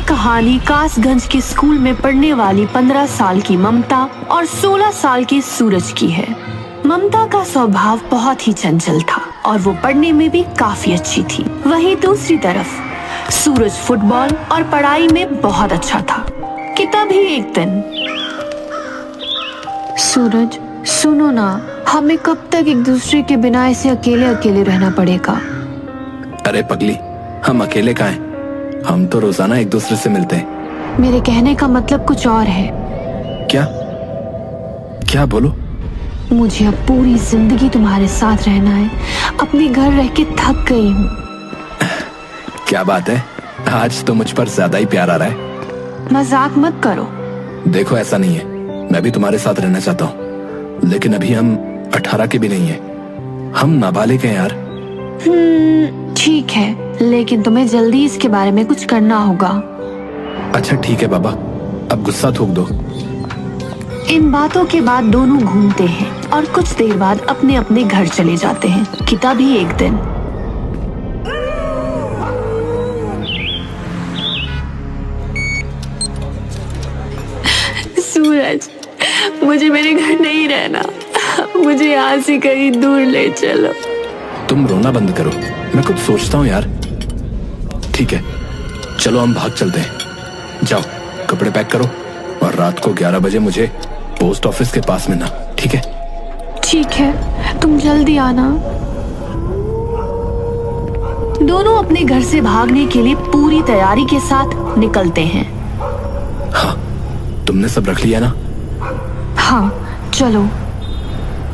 कहानी कासगंज के स्कूल में पढ़ने वाली 15 साल की ममता और 16 साल के सूरज की है। ममता का स्वभाव बहुत ही चंचल था और वो पढ़ने में भी काफी अच्छी थी। वहीं दूसरी तरफ सूरज फुटबॉल और पढ़ाई में बहुत अच्छा था कि तभी एक दिन। सूरज सुनो ना, हमें कब तक एक दूसरे के बिना ऐसे अकेले अकेले रहना पड़ेगा? अरे पगली, हम अकेले कहाँ हैं? हम तो रोजाना एक दूसरे से मिलते हैं। मेरे कहने का मतलब कुछ और है। क्या क्या बोलो? मुझे अब पूरी जिंदगी तुम्हारे साथ रहना है। अपने घर रह के थक गई हूँ। क्या बात है, आज तो मुझ पर ज्यादा ही प्यार आ रहा है। मजाक मत करो। देखो ऐसा नहीं है, मैं भी तुम्हारे साथ रहना चाहता हूँ, लेकिन अभी हम 18 के भी नहीं है। हम नाबालिग हैं यार। ठीक है, लेकिन तुम्हें जल्दी इसके बारे में कुछ करना होगा। अच्छा ठीक है बाबा, अब गुस्सा थूक दो। इन बातों के बाद दोनों घूमते हैं और कुछ देर बाद अपने अपने घर चले जाते हैं कि तभी एक दिन। सूरज, मुझे मेरे घर नहीं रहना, मुझे यहाँ से कहीं दूर ले चलो। तुम रोना बंद करो, मैं कुछ सोचता हूँ यार। ठीक है, चलो हम भाग चलते हैं। जाओ कपड़े पैक करो और रात को 11 बजे मुझे पोस्ट ऑफिस के पास मिलना, ठीक है? ठीक है, तुम जल्दी आना। दोनों अपने घर से भागने के लिए पूरी तैयारी के साथ निकलते हैं। हाँ, तुमने सब रख लिया ना? हाँ, चलो।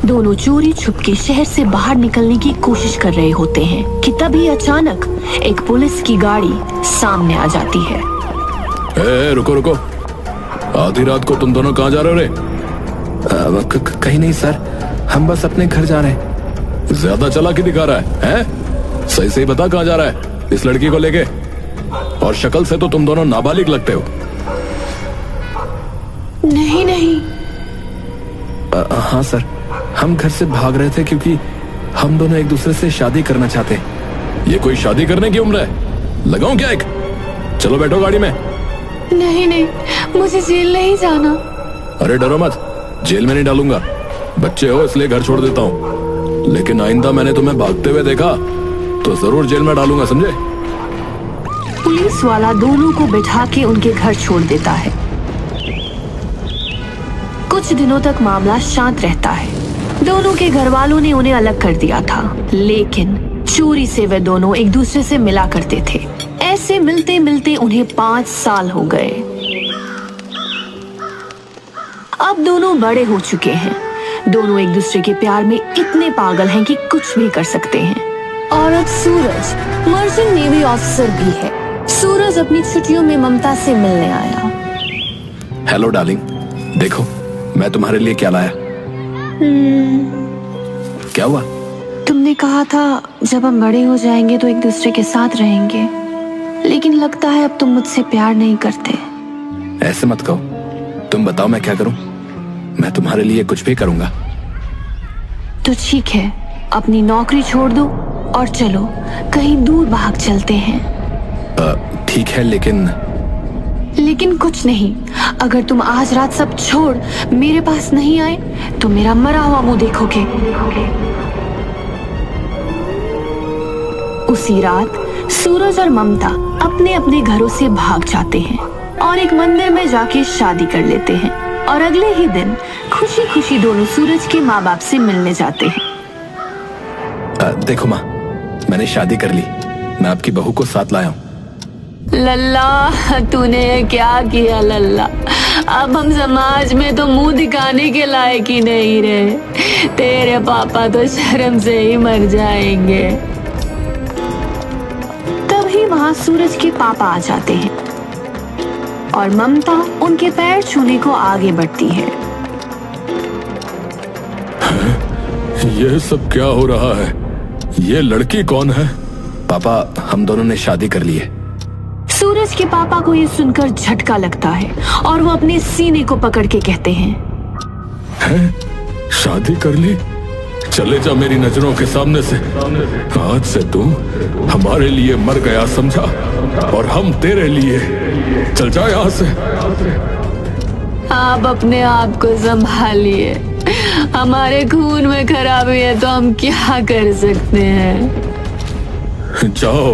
दोनों चोरी छुपके शहर से बाहर निकलने की कोशिश कर रहे होते हैं कि तभी अचानक एक पुलिस की गाड़ी सामने आ जाती है। रुको रुको, आधी रात को तुम दोनों कहाँ जा रहे हो रे? कहीं नहीं सर, हम बस अपने घर जा रहे हैं। ज्यादा चालाकी दिखा रहा है? सही सही बता कहाँ जा रहा है इस लड़की को लेके? और शक्ल से तो तुम दोनों नाबालिग लगते हो। नहीं नहीं। हाँ सर, हम घर से भाग रहे थे क्योंकि हम दोनों एक दूसरे से शादी करना चाहते हैं। ये कोई शादी करने की उम्र है? लगाऊं क्या एक? चलो बैठो गाड़ी में। नहीं नहीं, मुझे जेल नहीं जाना। अरे डरो मत, जेल में नहीं डालूंगा। बच्चे हो इसलिए घर छोड़ देता हूँ, लेकिन आइंदा मैंने तुम्हें भागते हुए देखा तो जरूर जेल में डालूंगा, समझे? पुलिस वाला दोनों को बिठा के उनके घर छोड़ देता है। कुछ दिनों तक मामला शांत रहता है। दोनों के घर वालों ने उन्हें अलग कर दिया था, लेकिन चोरी से वे दोनों एक दूसरे से मिला करते थे। ऐसे मिलते मिलते उन्हें 5 साल हो गए। अब दोनों बड़े हो चुके हैं। दोनों एक दूसरे के प्यार में इतने पागल हैं कि कुछ भी कर सकते हैं। और अब सूरज मर्चेंट नेवी ऑफिसर भी है। सूरज अपनी छुट्टियों में ममता से मिलने आया। हेलो डार्लिंग, देखो मैं तुम्हारे लिए क्या लाया। क्या हुआ? तुमने कहा था जब हम बड़े हो जाएंगे तो एक दूसरे के साथ रहेंगे, लेकिन लगता है अब तुम मुझसे प्यार नहीं करते। ऐसे मत कहो, तुम बताओ मैं क्या करूं? मैं तुम्हारे लिए कुछ भी करूंगा। तो ठीक है, अपनी नौकरी छोड़ दो और चलो कहीं दूर भाग चलते हैं। ठीक है, लेकिन कुछ नहीं। अगर तुम आज रात सब छोड़ मेरे पास नहीं आए तो मेरा मरा हुआ मुंह देखोगे। उसी रात सूरज और ममता अपने अपने घरों से भाग जाते हैं और एक मंदिर में जाके शादी कर लेते हैं। और अगले ही दिन खुशी खुशी दोनों सूरज के माँ बाप से मिलने जाते हैं। देखो माँ, मैंने शादी कर ली। मैं आपकी बहू को साथ लाया हूँ। लल्ला, तूने क्या किया लल्ला? अब हम समाज में तो मुंह दिखाने के लायक ही नहीं रहे। तेरे पापा तो शर्म से ही मर जाएंगे। तभी वहां सूरज के पापा आ जाते हैं और ममता उनके पैर छूने को आगे बढ़ती है। ये सब क्या हो रहा है? ये लड़की कौन है? पापा, हम दोनों ने शादी कर ली है। सूरज के पापा को ये सुनकर झटका लगता है और वो अपने सीने को पकड़ के कहते हैं, शादी कर ली? चले जा मेरी नजरों के सामने से। आज से तू हमारे लिए मर गया समझा, और हम तेरे लिए चल जा यहाँ से। आप अपने आप को संभालिए, हमारे खून में खराबी है तो हम क्या कर सकते हैं। जाओ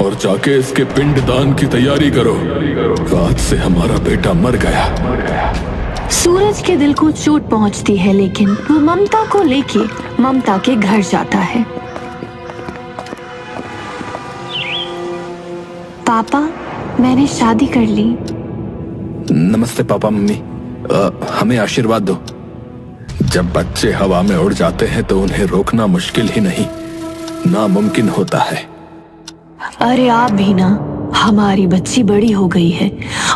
और जाके इसके पिंडदान की तैयारी करो। आज से हमारा बेटा मर गया। सूरज के दिल को चोट पहुंचती है, लेकिन वो ममता को लेके ममता के घर जाता है। पापा, मैंने शादी कर ली। नमस्ते पापा मम्मी, हमें आशीर्वाद दो। जब बच्चे हवा में उड़ जाते हैं तो उन्हें रोकना मुश्किल ही नहीं, नामुमकिन होता है। अरे आप भी ना, हमारी बच्ची बड़ी हो गई है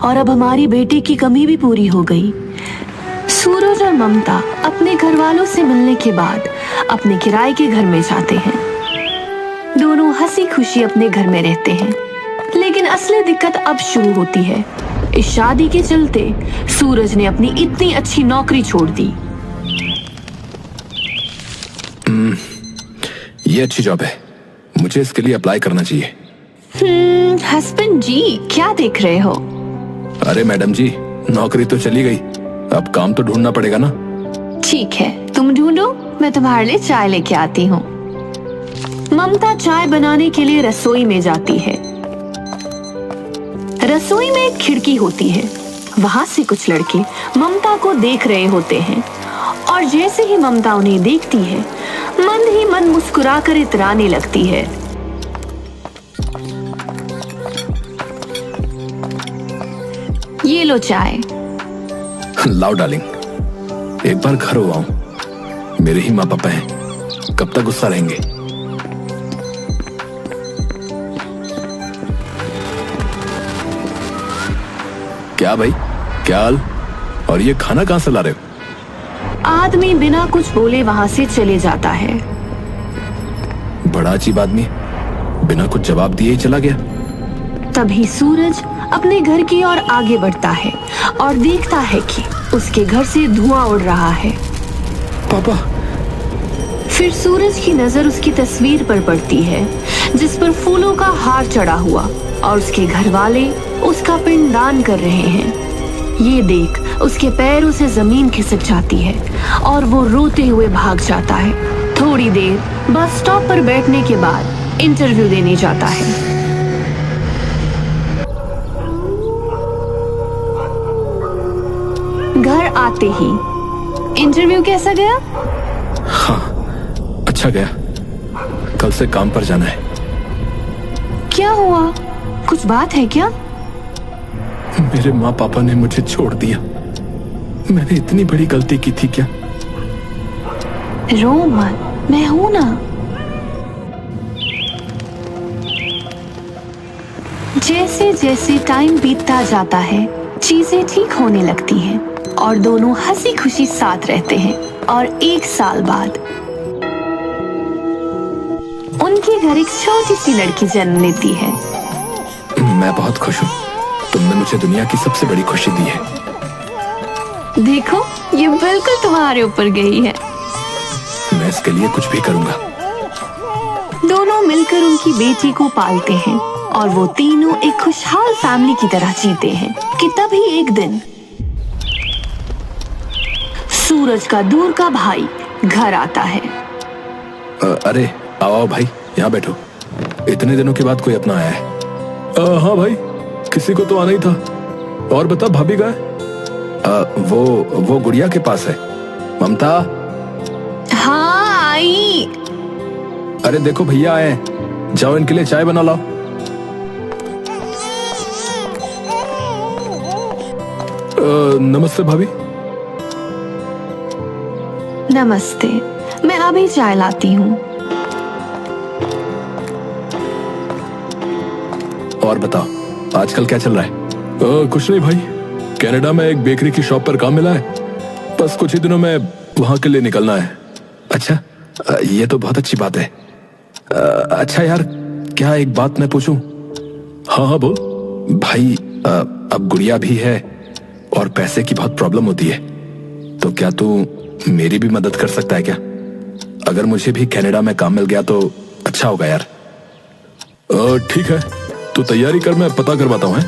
और अब हमारी बेटी की कमी भी पूरी हो गई। सूरज और ममता अपने घर वालों से मिलने के बाद अपने किराए के घर में जाते हैं। दोनों हंसी खुशी अपने घर में रहते हैं, लेकिन असली दिक्कत अब शुरू होती है। इस शादी के चलते सूरज ने अपनी इतनी अच्छी नौकरी छोड़ दी। ये अच्छी जॉब है, मुझे इसके लिए अप्लाई करना चाहिए। हस्बैंड जी, क्या देख रहे हो? अरे मैडम जी, नौकरी तो चली गई, अब काम तो ढूंढना पड़ेगा ना। ठीक है, तुम ढूंढो, मैं तुम्हारे लिए चाय लेके आती हूँ। ममता चाय बनाने के लिए रसोई में जाती है। रसोई में एक खिड़की होती है, वहां से कुछ लड़के ममता को देख रहे होते हैं और जैसे ही ममता उन्हें देखती है, मन ही मन मुस्कुराकर इतराने लगती है। ये लो चाय। लाओ डार्लिंग, एक बार घर हो आऊं, मेरे ही माँ पापा हैं, कब तक गुस्सा रहेंगे। क्या भाई, क्या हाल? और ये खाना कहां से ला रहे हो? आदमी बिना कुछ बोले वहां से चले जाता है। बड़ा अजीब आदमी, बिना कुछ जवाब दिए ही चला गया। तभी सूरज अपने घर की ओर आगे बढ़ता है और देखता है कि उसके घर से धुआं उड़ रहा है। पापा। फिर सूरज की नजर उसकी तस्वीर पर पड़ती है, जिस पर फूलों का हार चढ़ा हुआ और उसके घर वाले उसका पिंडदान कर रहे हैं। ये देख उसके पैरों से जमीन खिसक जाती है और वो रोते हुए भाग जाता है। थोड़ी देर बस स्टॉप पर बैठने के बाद इंटरव्यू देने जाता है। घर आते ही, इंटरव्यू कैसा गया? हाँ, अच्छा गया। कल से काम पर जाना है। क्या हुआ, कुछ बात है क्या? मेरे माँ पापा ने मुझे छोड़ दिया। मैंने इतनी बड़ी गलती की थी क्या? रो मत, मैं हूं ना। जैसे जैसे टाइम बीतता जाता है, चीजें ठीक होने लगती हैं और दोनों हंसी खुशी साथ रहते हैं। और 1 साल बाद उनके घर एक छोटी सी लड़की जन्म लेती है। मैं बहुत खुश हूँ, तुमने मुझे दुनिया की सबसे बड़ी खुशी दी है। देखो, ये बिल्कुल तुम्हारे ऊपर गई है। मैं इसके लिए कुछ भी करूंगा। दोनों मिलकर उनकी बेटी को पालते हैं और वो तीनों एक खुशहाल फैमिली की तरह जीते हैं कि तभी एक दिन सूरज का दूर का भाई घर आता है। अरे आओ भाई, यहाँ बैठो। इतने दिनों के बाद कोई अपना आया है। हाँ भाई, किसी को तो आना ही था। और बता, भाभी कहाँ है? वो गुड़िया के पास है। ममता। हाँ आई। अरे देखो भैया आए हैं, जाओ इनके लिए चाय बना लाओ। नमस्ते भाभी। नमस्ते, मैं अभी चाय लाती हूँ। और बताओ, आजकल क्या चल रहा है? कुछ नहीं भाई, कनाडा में एक बेकरी की शॉप पर काम मिला है, बस कुछ ही दिनों में वहां के लिए निकलना है। अच्छा, ये तो बहुत अच्छी बात है। अच्छा यार, क्या एक बात मैं पूछूं? हाँ हाँ बोल। भाई, अब गुड़िया भी है और पैसे की बहुत प्रॉब्लम होती है, तो क्या तू मेरी भी मदद कर सकता है क्या? अगर मुझे भी कनाडा में काम मिल गया तो अच्छा होगा यार। ठीक है, तो तैयारी कर, मैं पता करवाता हूँ।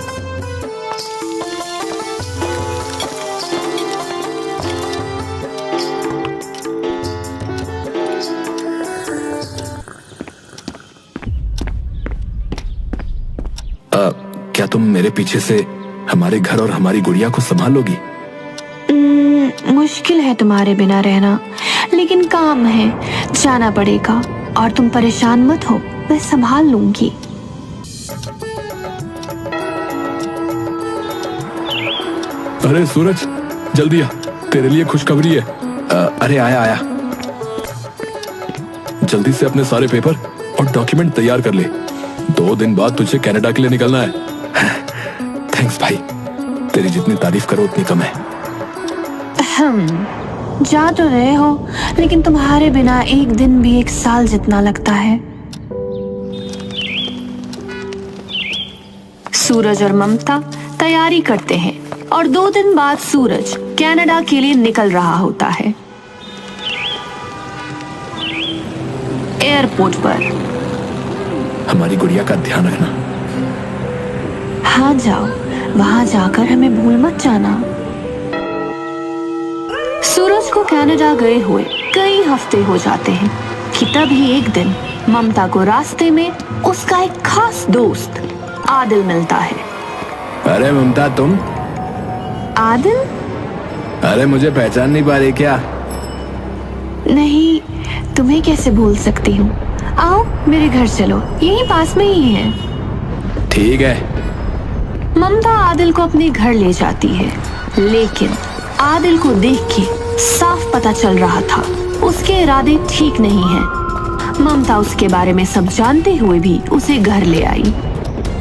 मेरे पीछे से हमारे घर और हमारी गुड़िया को संभालोगी? मुश्किल है तुम्हारे बिना रहना, लेकिन काम है, जाना पड़ेगा। और तुम परेशान मत हो, मैं संभाल लूंगी। अरे सूरज, जल्दी आ, तेरे लिए खुशखबरी है। अरे आया। जल्दी से अपने सारे पेपर और डॉक्यूमेंट तैयार कर ले। 2 दिन बाद तुझे कनाडा के लिए निकलना है। थैंक्स भाई, तेरी जितनी तारीफ करो उतनी कम है। जा तो रहे हो, लेकिन तुम्हारे बिना एक दिन भी 1 साल जितना लगता है। सूरज और ममता तैयारी करते हैं और 2 दिन बाद सूरज कनाडा के लिए निकल रहा होता है। एयरपोर्ट पर। हमारी गुड़िया का ध्यान रखना। हाँ जाओ, वहां जाकर हमें भूल मत जाना। सूरज को कनाडा गए हुए कई हफ्ते हो जाते हैं कि तभी एक दिन ममता को रास्ते में उसका एक खास दोस्त आदिल मिलता है। अरे ममता, तुम? आदिल? अरे मुझे पहचान नहीं पा रही क्या? नहीं, तुम्हें कैसे भूल सकती हूँ। आओ मेरे घर चलो, यहीं पास में ही है। ठीक है। ममता आदिल को अपने घर ले जाती है, लेकिन आदिल को देख के साफ पता चल रहा था उसके इरादे ठीक नहीं हैं। ममता उसके बारे में सब जानते हुए भी उसे घर ले आई।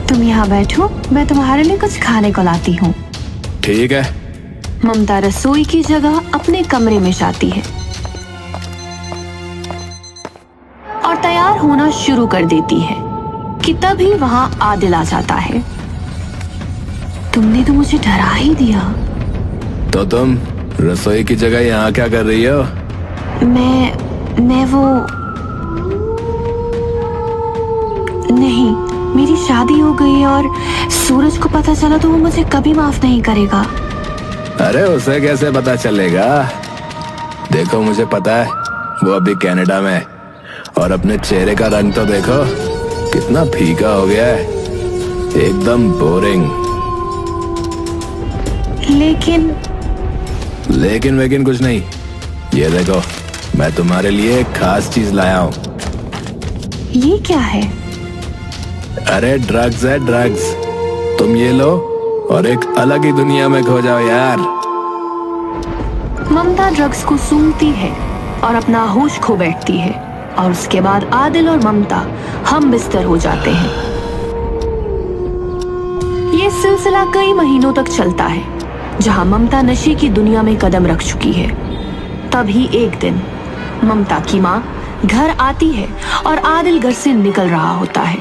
तुम यहाँ बैठो, मैं तुम्हारे लिए कुछ खाने को लाती हूँ। ठीक है। ममता रसोई की जगह अपने कमरे में जाती है और तैयार होना शुरू कर देती है कि तभी वहां आदिल आ जाता है। तुमने तो मुझे डरा ही दिया। तो तुम रसोई की जगह यहाँ क्या कर रही हो? मैं वो नहीं, मेरी शादी हो गई और सूरज को पता चला तो वो मुझे कभी माफ नहीं करेगा। अरे उसे कैसे पता चलेगा? देखो मुझे पता है वो अभी कनाडा में है, और अपने चेहरे का रंग तो देखो कितना फीका हो गया है, एकदम बोरिंग। लेकिन कुछ नहीं। ये देखो, मैं तुम्हारे लिए एक खास चीज लाया हूँ। ये क्या है? अरे ड्रग्स है, ड्रग्स। तुम ये लो और एक अलग ही दुनिया में खो जाओ यार। ममता ड्रग्स को सूंघती है और अपना होश खो बैठती है, और उसके बाद आदिल और ममता हम बिस्तर हो जाते हैं। ये सिलसिला कई महीनों तक चलता है, जहां ममता नशे की दुनिया में कदम रख चुकी है। तभी एक दिन ममता की माँ घर आती है और आदिल घर से निकल रहा होता है।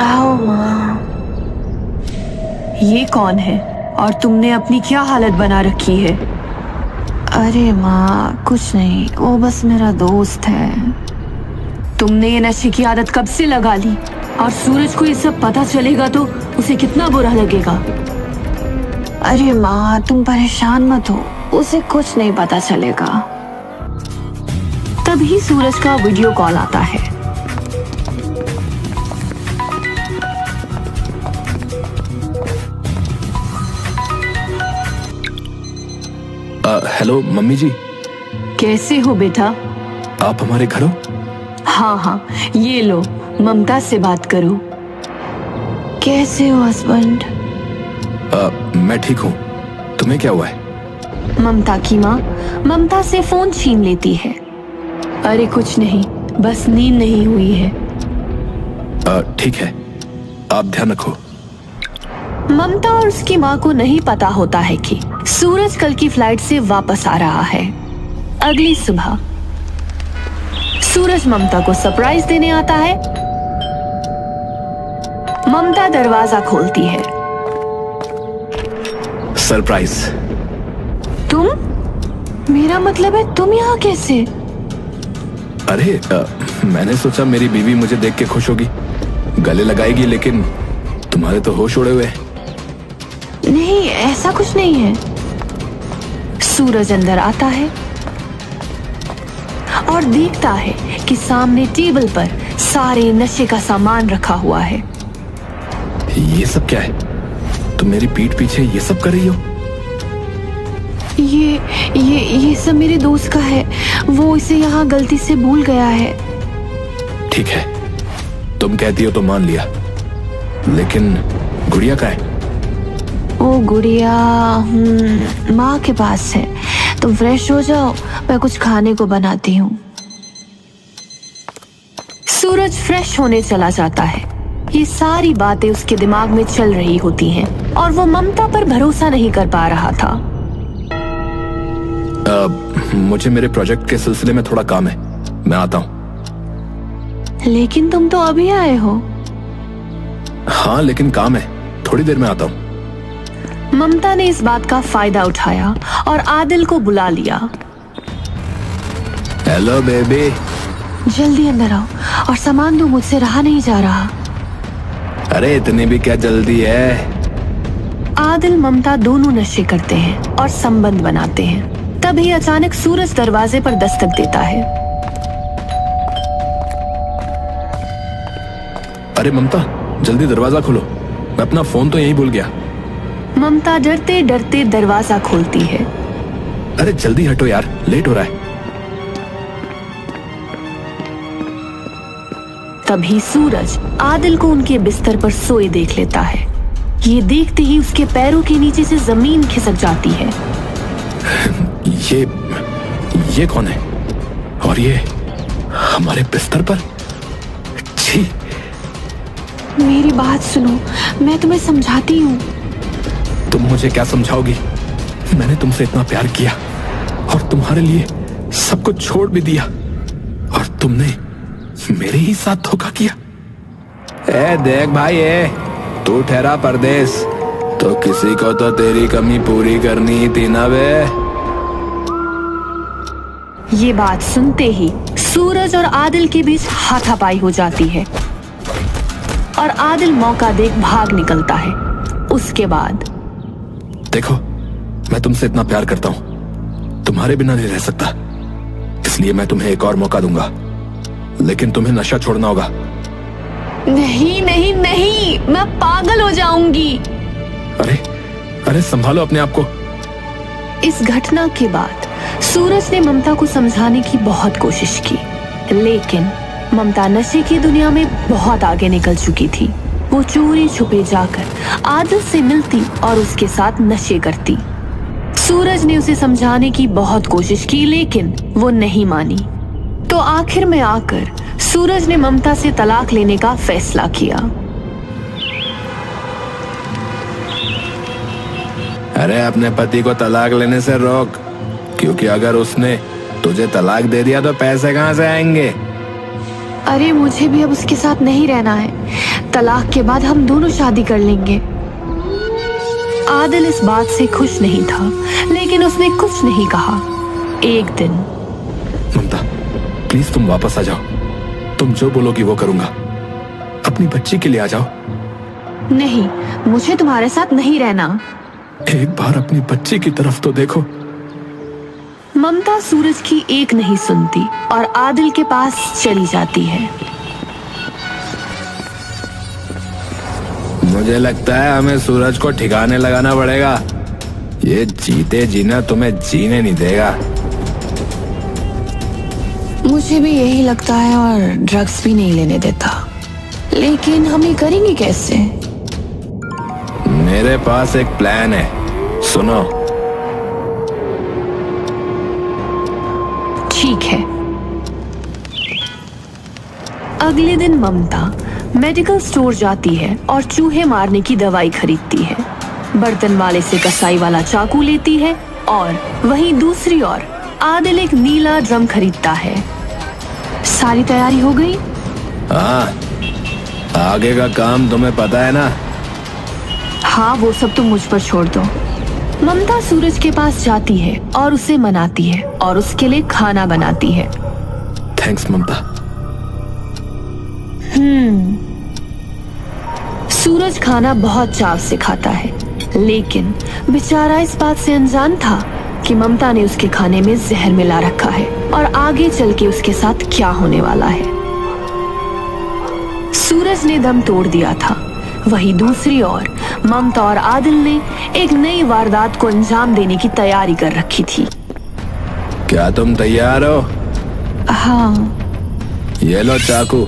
आओ माँ। ये कौन है और तुमने अपनी क्या हालत बना रखी है? अरे माँ, कुछ नहीं, वो बस मेरा दोस्त है। तुमने ये नशे की आदत कब से लगा ली? और सूरज को ये सब पता चलेगा तो उसे कितना बुरा लगेगा। अरे माँ, तुम परेशान मत हो, उसे कुछ नहीं पता चलेगा। तभी सूरज का वीडियो कॉल आता है। हेलो मम्मी जी। कैसे हो बेटा? आप हमारे घर हो? हाँ, ये लो, ममता से बात करो। कैसे हो हस्बैंड? मैं ठीक हूँ, तुम्हें क्या हुआ है? ममता की माँ ममता से फोन छीन लेती है। अरे कुछ नहीं, बस नींद नहीं हुई है। ठीक है, आप ध्यान रखो। ममता और उसकी माँ को नहीं पता होता है कि सूरज कल की फ्लाइट से वापस आ रहा है। अगली सुबह सूरज ममता को सरप्राइज देने आता है। ममता दरवाजा खोलती है। सरप्राइज? तुम? मेरा मतलब है तुम यहाँ कैसे? अरे मैंने सोचा मेरी बीवी मुझे देख के खुश होगी, गले लगाएगी, लेकिन तुम्हारे तो होश उड़े हुए हैं। नहीं, ऐसा कुछ नहीं है। सूरज अंदर आता है और देखता है कि सामने टेबल पर सारे नशे का सामान रखा हुआ है। ये सब क्या है? तुम मेरी पीठ पीछे ये सब कर रही हो? ये सब मेरे दोस्त का है। वो इसे यहाँ गलती से भूल गया है। ठीक है, तुम कहती हो तो मान लिया, लेकिन गुड़िया कहाँ है? वो गुड़िया माँ के पास है। तुम फ्रेश हो जाओ, मैं कुछ खाने को बनाती हूँ। सूरज फ्रेश होने चला जाता है। ये सारी बातें उसके दिमाग में चल रही होती हैं और वो ममता पर भरोसा नहीं कर पा रहा था। मुझे मेरे प्रोजेक्ट के सिलसिले में थोड़ा काम है, मैं आता हूँ। लेकिन तुम तो अभी आए हो। हाँ, लेकिन काम है, थोड़ी देर में आता हूँ। ममता ने इस बात का फायदा उठाया और आदिल को बुला लिया। Hello baby. जल्दी अंदर आओ और सामान दो, मुझसे रहा नहीं जा रहा। अरे इतनी भी क्या जल्दी है? आदिल ममता दोनों नशे करते हैं और संबंध बनाते हैं। तभी अचानक सूरज दरवाजे पर दस्तक देता है। अरे ममता, जल्दी दरवाजा खोलो, मैं अपना फोन तो यहीं भूल गया। ममता डरते डरते दरवाजा खोलती है। अरे जल्दी हटो यार, लेट हो रहा है। तभी सूरज आदिल को उनके बिस्तर पर सोए देख लेता है। ये देखते ही उसके पैरों के नीचे से जमीन खिसक जाती है। ये कौन है? और ये हमारे बिस्तर पर? छी! मेरी बात सुनो, मैं तुम्हें समझाती हूँ। तुम मुझे क्या समझाओगी? मैंने तुमसे इतना प्यार किया और तुम्हारे लिए सब कुछ छोड़ भी दिया, और तुमने मेरे ही साथ धोखा किया। ए देख भाई, तू ठहरा परदेस, तो किसी को तो तेरी कमी पूरी करनी ही थी ना बे। ये बात सुनते ही सूरज और आदिल के बीच हाथापाई हो जाती है और आदिल मौका देख भाग निकलता है। उसके बाद देखो, मैं तुमसे इतना प्यार करता हूं, तुम्हारे बिना नहीं रह सकता, इसलिए मैं तुम्हें एक और मौका दूंगा, लेकिन तुम्हें नशा छोड़ना होगा। नहीं नहीं नहीं, मैं पागल हो जाऊंगी। अरे संभालो अपने आप को। इस घटना के बाद सूरज ने ममता को समझाने की बहुत कोशिश की, लेकिन ममता नशे की दुनिया में बहुत आगे निकल चुकी थी। वो चोरी छुपे जाकर आदिल से मिलती और उसके साथ नशे करती। सूरज ने उसे समझाने की बहुत कोशिश की, लेकिन वो नहीं मानी। तो आखिर में आकर सूरज ने ममता से तलाक लेने का फैसला किया। अरे अपने पति को तलाक लेने से रोक, क्योंकि अगर उसने तुझे तलाक दे दिया तो पैसे कहां से आएंगे? अरे मुझे भी अब उसके साथ नहीं रहना है। तलाक के बाद हम दोनों शादी कर लेंगे। आदिल इस बात से खुश नहीं था, लेकिन उसने कुछ नहीं कहा। एक दिन, ममता प्लीज तुम वापस आ जाओ, तुम जो बोलोगी वो करूंगा। अपनी बच्ची के लिए आ जाओ। नहीं, मुझे तुम्हारे साथ नहीं रहना। एक बार अपनी बच्ची की तरफ तो देखो। ममता सूरज की एक नहीं सुनती और आदिल के पास चली जाती है। मुझे लगता है हमें सूरज को ठिकाने लगाना पड़ेगा। ये जीते जीना तुम्हें जीने नहीं देगा। मुझे भी यही लगता है, और ड्रग्स भी नहीं लेने देता। लेकिन हम ये करेंगे कैसे? मेरे पास एक प्लान है, सुनो। ठीक है। अगले दिन ममता मेडिकल स्टोर जाती है और चूहे मारने की दवाई खरीदती है। बर्तन वाले से कसाई वाला चाकू लेती है और वहीं दूसरी ओर आदिल एक नीला ड्रम खरीदता है। सारी तैयारी हो गई? हाँ, आगे का काम तुम्हें पता है ना। हाँ, वो सब तुम मुझ पर छोड़ दो। ममता सूरज के पास जाती है और उसे मनाती है और उसके लिए खाना बनाती है। थैंक्स ममता। सूरज खाना बहुत चाव से खाता है, लेकिन बेचारा इस बात से अनजान था कि ममता ने उसके खाने में जहर मिला रखा है और आगे चल के उसके साथ क्या होने वाला है। सूरज ने दम तोड़ दिया था। वहीं दूसरी ओर ममता और आदिल ने एक नई वारदात को अंजाम देने की तैयारी कर रखी थी। क्या तुम तैयार हो? हाँ। ये लो चाकू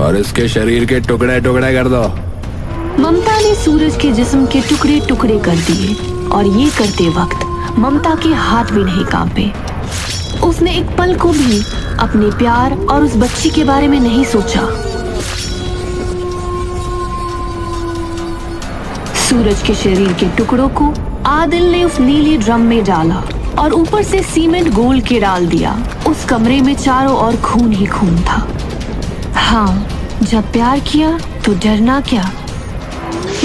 और इसके शरीर के टुकड़े टुकड़े कर दो। ममता ने सूरज के जिस्म के टुकड़े टुकड़े कर दिए और ये करते वक्त ममता के हाथ भी नहीं कांपे। उसने एक पल को भी अपने प्यार और उस बच्ची के बारे में नहीं सोचा। सूरज के शरीर के टुकड़ों को आदिल ने उस नीले ड्रम में डाला और ऊपर से सीमेंट गोल के डाल दिया। उस कमरे में चारों ओर खून ही खून था। हाँ, जब प्यार किया तो डरना क्या।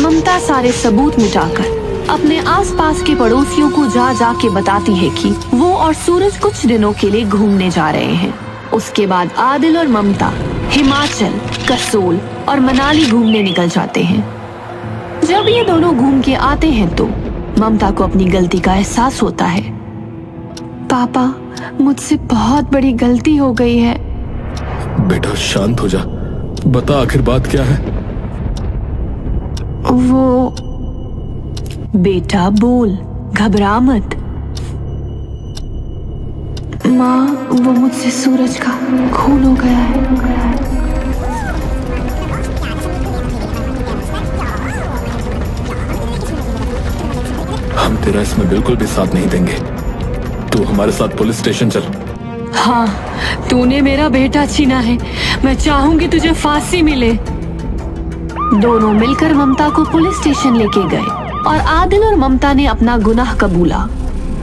ममता सारे सबूत मिटाकर अपने आसपास के पड़ोसियों को जा जा के बताती है कि वो और सूरज कुछ दिनों के लिए घूमने जा रहे हैं। उसके बाद आदिल और ममता हिमाचल, कसोल और मनाली घूमने निकल जाते हैं। जब ये दोनों घूम के आते हैं तो ममता को अपनी गलती का एहसास होता है। पापा, मुझसे बहुत बड़ी गलती हो गई है। बेटा शांत हो जा, बता आखिर बात क्या है। वो बेटा बोल, घबरा मत। माँ, वो मुझसे सूरज का खून हो गया है। हम तेरा इसमें बिल्कुल भी साथ नहीं देंगे। तू हमारे साथ पुलिस स्टेशन चल। हाँ, तूने मेरा बेटा छीना है। मैं चाहूंगी तुझे फांसी मिले। दोनों मिलकर ममता को पुलिस स्टेशन लेके गए और आदिल और ममता ने अपना गुनाह कबूला।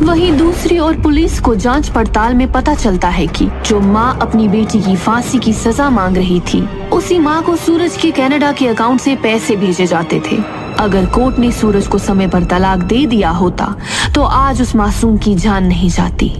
वहीं दूसरी ओर पुलिस को जांच पड़ताल में पता चलता है कि जो माँ अपनी बेटी की फांसी की सजा मांग रही थी, उसी माँ को सूरज के कनाडा के अकाउंट से पैसे भेजे जाते थे। अगर कोर्ट ने सूरज को समय पर तलाक दे दिया होता तो आज उस मासूम की जान नहीं जाती।